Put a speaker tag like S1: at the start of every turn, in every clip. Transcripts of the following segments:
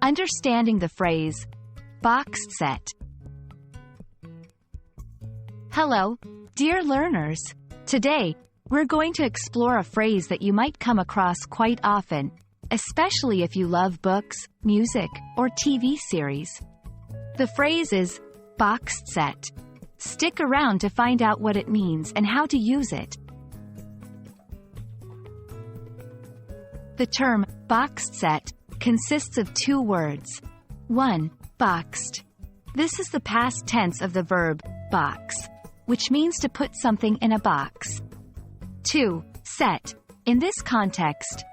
S1: Understanding the phrase, boxed set. Hello, dear learners. Today, we're going to explore a phrase that you might come across quite often, especially if you love books, music, or TV series. The phrase is, boxed set. Stick around to find out what it means and how to use it. The term, boxed set, consists of two words. 1. Boxed. This is the past tense of the verb, box, which means to put something in a box. 2. Set. In this context,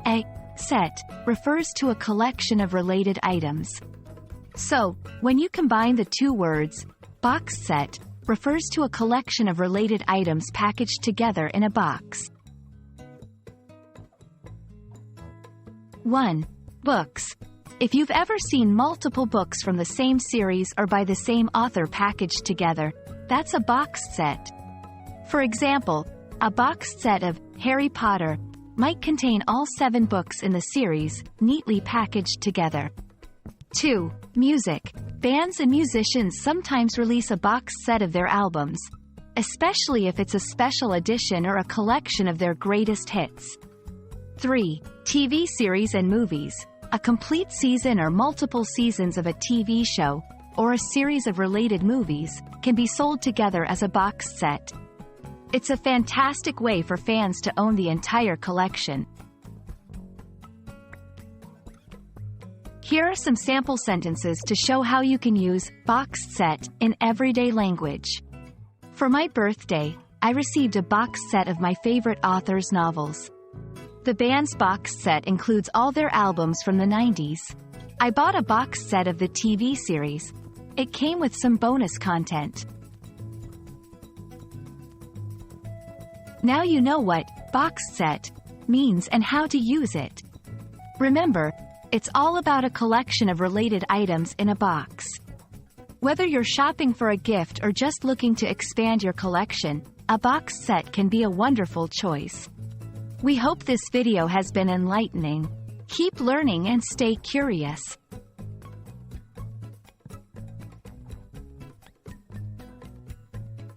S1: a set refers to a collection of related items. So, when you combine the two words, boxed set refers to a collection of related items packaged together in a box. 1. Books. If you've ever seen multiple books from the same series or by the same author packaged together, that's a boxed set. For example, a boxed set of Harry Potter might contain all 7 books in the series, neatly packaged together. 2. Music. Bands and musicians sometimes release a boxed set of their albums, especially if it's a special edition or a collection of their greatest hits. 3. TV series and movies. A complete season or multiple seasons of a TV show, or a series of related movies, can be sold together as a boxed set. It's a fantastic way for fans to own the entire collection. Here are some sample sentences to show how you can use boxed set in everyday language. For my birthday, I received a boxed set of my favorite authors' novels. The band's boxed set includes all their albums from the 90s. I bought a boxed set of the TV series. It came with some bonus content. Now you know what boxed set means and how to use it. Remember, it's all about a collection of related items in a box. Whether you're shopping for a gift or just looking to expand your collection, a boxed set can be a wonderful choice. We hope this video has been enlightening. Keep learning and stay curious.